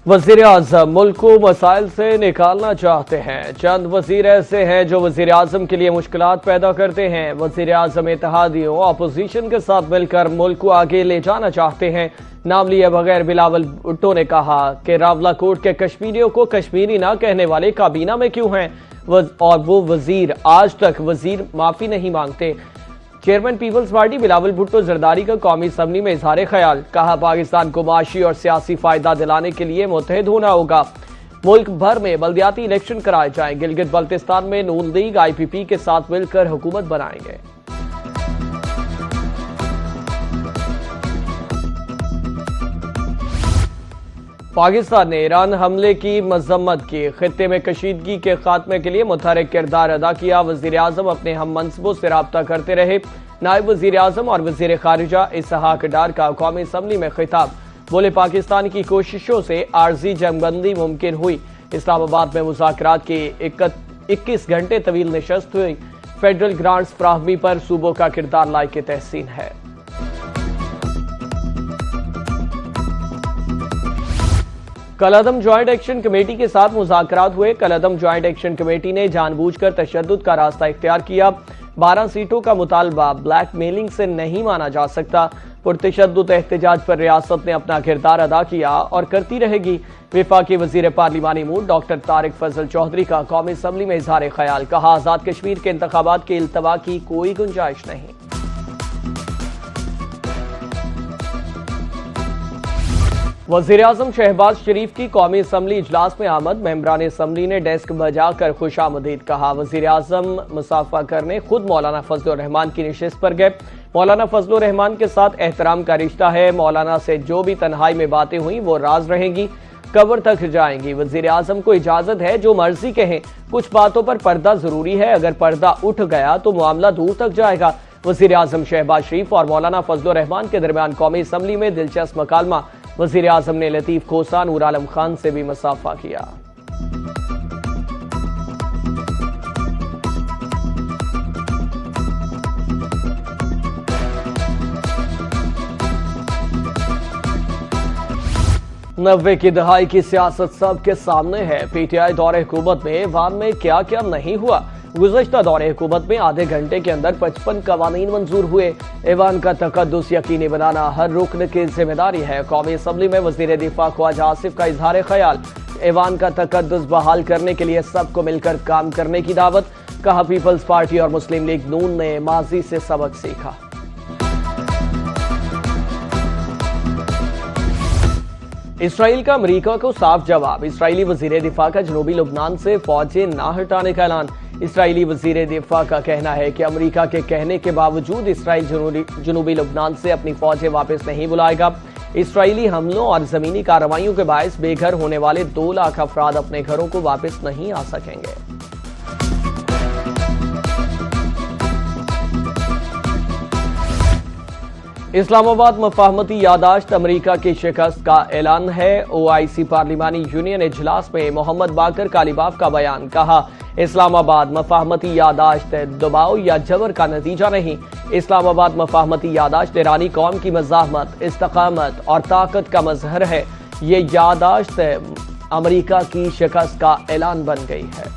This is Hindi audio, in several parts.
वज़ीर-ए-आज़म मुल्क को मसाइल से निकालना चाहते हैं। चंद वज़ीर ऐसे हैं जो वज़ीर-ए-आज़म के लिए मुश्किलात पैदा करते हैं। वज़ीर-ए-आज़म इत्तेहादियों अपोजिशन के साथ मिलकर मुल्क को आगे ले जाना चाहते हैं। नाम लिए बगैर बिलावल भुट्टो ने कहा कि रावलाकोट के कश्मीरियों को कश्मीरी ना कहने वाले काबीना में क्यों हैं और वो वज़ीर आज तक वज़ीर माफी नहीं मांगते। चेयरमैन पीपल्स पार्टी बिलावल भुट्टो जरदारी का कौमी असम्बली में इजहार ख्याल। कहा पाकिस्तान को माशी और सियासी फायदा दिलाने के लिए मुत्तहिद होना होगा। मुल्क भर में बल्दियाती इलेक्शन कराए जाएं। गिलगित बल्तिस्तान में नून लीग IPP के साथ मिलकर हुकूमत बनाएंगे। पाकिस्तान ने ईरान हमले की मजम्मत की। खित्ते में कशीदगी के खात्मे के लिए मुतहरिक किरदार अदा किया। वज़ीर-ए-आज़म अपने हम मनसबों से रब्ता करते रहे। नायब वज़ीर-ए-आज़म और वज़ीर खारिजा इसहाक डार का कौमी असम्बली में खिताब। बोले पाकिस्तान की कोशिशों से आर्जी जंगबंदी मुमकिन हुई। इस्लामाबाद में मुज़ाकरात की 21 घंटे तवील नशस्त हुई। फेडरल ग्रांट्स फ्राहमी पर सूबों का किरदार लायक तहसीन है। कलअदम ज्वाइंट एक्शन कमेटी के साथ मुज़ाकरात हुए। कलअदम ज्वाइंट एक्शन कमेटी ने जानबूझकर तशद्दुद का रास्ता इख्तियार किया। 12 सीटों का मुतालबा ब्लैकमेलिंग से नहीं माना जा सकता। पुरतशद्दुद एहतजाज पर रियासत ने अपना किरदार अदा किया और करती रहेगी। वफाकी वजीर पार्लिमानी मूड डॉक्टर तारिक फजल चौधरी का कौमी असम्बली में इजहार ख्याल। कहा आजाद कश्मीर के इंतखाबात के इल्तवा की कोई गुंजाइश नहीं। वज़ीर-ए-आज़म शहबाज शरीफ की कौमी असम्बली इजलास में आमद। मेंबरान असम्बली ने डेस्क बजाकर खुशामदीद कहा। वज़ीर-ए-आज़म मुसाफा करने खुद मौलाना फजलुर रहमान की निशिस्त पर गए। मौलाना फजलुर रहमान के साथ एहतराम का रिश्ता है। मौलाना से जो भी तन्हाई में बातें हुई वो राज रहेंगी, कब्र तक जाएंगी। वज़ीर-ए-आज़म को इजाजत है जो मर्जी कहें। कुछ बातों पर पर्दा जरूरी है, अगर पर्दा उठ गया तो मामला दूर तक जाएगा। वज़ीर-ए-आज़म शहबाज शरीफ और मौलाना फजलुर रहमान के दरमियान कौमी असम्बली में दिलचस्प मकालमा। वज़ीर-ए-आज़म ने लतीफ खोसा नूर आलम खान से भी मुसाफा किया। नब्बे की दहाई की सियासत सबके सामने है। PTI दौरे हुकूमत में ऐवान में क्या क्या नहीं हुआ। गुज़श्ता दौरे हुकूमत में आधे घंटे के अंदर 55 कवानीन मंजूर हुए। ऐवान का तकद्दुस यकीनी बनाना हर रुकन की जिम्मेदारी है। कौमी असम्बली में वज़ीर दिफा ख्वाजा आसिफ का इजहार ख्याल। ऐवान का तकद्दुस बहाल करने के लिए सबको मिलकर काम करने की दावत। कहा पीपल्स पार्टी और मुस्लिम लीग नून ने माजी से सबक सीखा। इसराइल का अमेरिका को साफ जवाब। इसराइली वजीर दिफा का जनूबी लुबनान से फौजें ना हटाने का ऐलान। इसराइली वजीर दिफा का कहना है कि अमेरिका के कहने के बावजूद इसराइल जनूबी लुबनान से अपनी फौजें वापस नहीं बुलाएगा। इसराइली हमलों और जमीनी कार्रवाइयों के बायस बेघर होने वाले 2 लाख अफराद अपने घरों को वापस नहीं आ सकेंगे। इस्लामाबाद मफाहमती यादाश्त अमेरिका की शिकस्त का ऐलान है। OIC पार्लिमानी यूनियन इजलास में मोहम्मद बाकर कालीबाफ का बयान। कहा इस्लामाबाद मफाहमती यादाश्त दबाव या जबर का नतीजा नहीं। इस्लामाबाद मफाहमती यादाश्त ईरानी कौम की मज़ाहमत, इस्तकामत और ताकत का मजहर है। ये यादाश्त अमेरिका की शिकस्त का ऐलान बन गई है।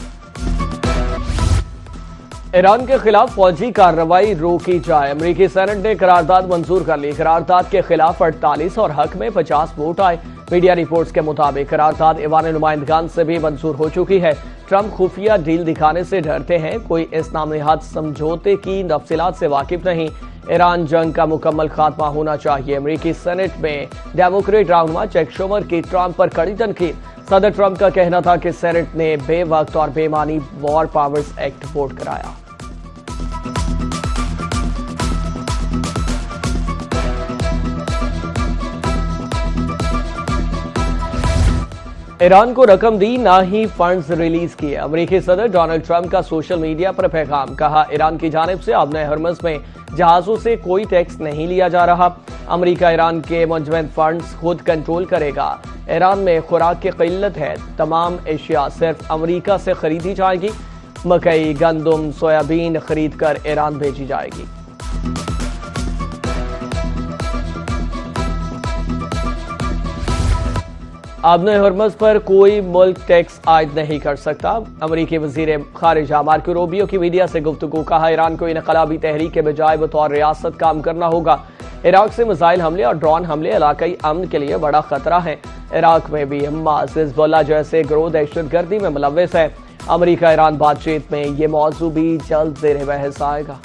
ईरान के खिलाफ फौजी कार्रवाई रोकी जाए। अमेरिकी सेनेट ने करारदाद मंजूर कर ली। करारदाद के खिलाफ 48 और हक में 50 वोट आए। मीडिया रिपोर्ट्स के मुताबिक करारदाद ईवान नुमाइंदगान से भी मंजूर हो चुकी है। ट्रंप खुफिया डील दिखाने से डरते हैं, कोई इस नामनिहाद समझौते की तफसीलात से वाकिफ नहीं। ईरान जंग का मुकम्मल खात्मा होना चाहिए। अमेरिकी सेनेट में डेमोक्रेट रहनुमा चैक शूमर की ट्रंप पर कड़ी तनकीद। सदर ट्रंप का कहना था कि सेनेट ने बेवक्त और बेमानी वॉर पावर्स एक्ट वोट कराया। ईरान को रकम दी, ना ही फंड्स रिलीज किए। अमेरिकी सदर डोनाल्ड ट्रंप का सोशल मीडिया पर पैगाम। कहा ईरान की जानिब से आबने हरमज में जहाजों से कोई टैक्स नहीं लिया जा रहा। अमेरिका ईरान के मुंजमद फंड्स खुद कंट्रोल करेगा। ईरान में खुराक की किल्लत है। तमाम एशिया सिर्फ अमेरिका से खरीदी जाएगी। मकई, गंदम, सोयाबीन खरीद कर ईरान भेजी जाएगी। आबने हरमज पर कोई मुल्क टैक्स आयद नहीं कर सकता। अमरीकी वजीर खारिजा मार्को रूबियो की मीडिया से गुफ्तगू। कहा, ईरान को इनकलाबी तहरीक के बजाय बतौर रियासत काम करना होगा। इराक से मिसाइल हमले और ड्रोन हमले इलाकाई अमन के लिए बड़ा खतरा है। इराक में भी हमास, हिजबुल्लाह जैसे गिरोह दहशतगर्दी में मुलव्वस है। अमरीका ईरान बातचीत में ये मौजू भी जल्द ज़ेर बहस आएगा।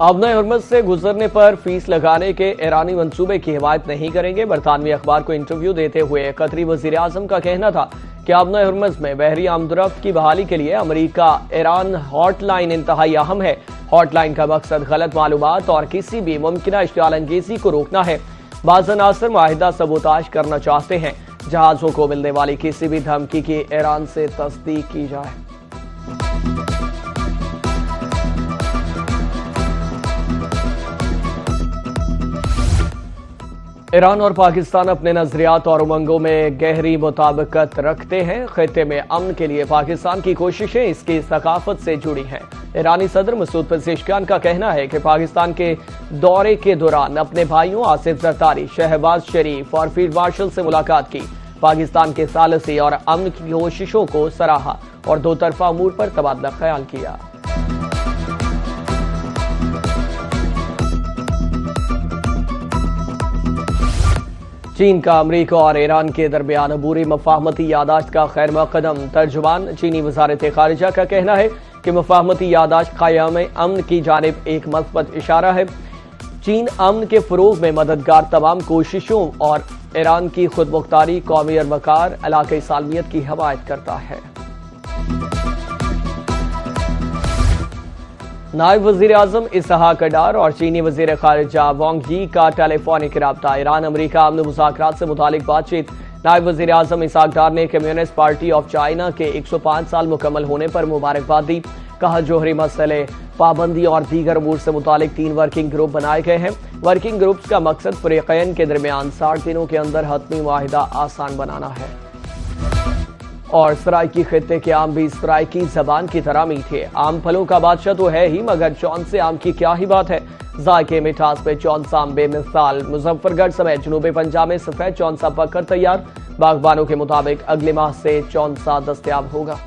आबने हरमज से गुजरने पर फीस लगाने के ईरानी मंसूबे की हिमायत नहीं करेंगे। बरतानवी अखबार को इंटरव्यू देते हुए कतरी वजीर आजम का कहना था कि आबने हरमज में बहरी आमदरफ्त की बहाली के लिए अमरीका ईरान हॉटलाइन इंतहाई अहम है। हॉटलाइन का मकसद गलत मालूमात और किसी भी मुमकिन इश्तियाल अंगेजी को रोकना है। बाज़ अनासर माहिदा सबूताज करना चाहते हैं। जहाजों को मिलने वाली किसी भी धमकी की ईरान से तस्दीक की जाए। ईरान और पाकिस्तान अपने नजरियात और उमंगों में गहरी मुताबिकत रखते हैं। खित्ते में अमन के लिए पाकिस्तान की कोशिशें इसकी सकाफत से जुड़ी हैं। ईरानी सदर मसूद पेज़ेश्कियान का कहना है कि पाकिस्तान के दौरे के दौरान अपने भाइयों आसिफ ज़रदारी, शहबाज शरीफ और फील्ड मार्शल से मुलाकात की। पाकिस्तान के सालसी और अमन की कोशिशों को सराहा और दो तरफा अमूर पर तबादला ख्याल किया। चीन का अमरीका और ईरान के दरमियान अबूरी मफाहमती यादाश्त का खैर मकदम। तर्जुमान चीनी वजारत खारिजा का कहना है कि मफाहमती यादाश्त क़याम अमन की जानिब एक मस्बत इशारा है। चीन अमन के फ़रोग़ में मददगार तमाम कोशिशों और ईरान की खुद मुख्तारी, कौमी अरवकार, इलाक़ाई सालमियत की हिमायत करता है। नायब वज़ीर आज़म इसहाक डार और चीनी वज़ीर खारिजा वांग यी का टेलीफोनिक रब्ता। ईरान अमरीका अमन मुज़ाकरात से मुतालिक बातचीत। नायब वज़ीर आज़म इसहाक डार ने कम्युनिस्ट पार्टी ऑफ चाइना के 105 साल मुकम्मल होने पर मुबारकबाद दी। कहा, जोहरी मसले, पाबंदी और दीगर अमूर से मुतालिक 3 वर्किंग ग्रुप बनाए गए हैं। वर्किंग ग्रुप्स का मकसद फ़रीक़ैन के दरमियान 60 दिनों के अंदर हतमी मुआहिदा आसान बनाना है। और सराइकी खित्ते के आम भी सराइकी जबान की तरह मीठे। आम फलों का बादशाह तो है ही, मगर चौंसे आम की क्या ही बात है। जायके मिठास पे चौंसा आम बेमिसाल। मुजफ्फरगढ़ समेत जनूबी पंजाब में सफेद चौंसा पककर तैयार। बागबानों के मुताबिक अगले माह से चौंसा दस्तयाब होगा।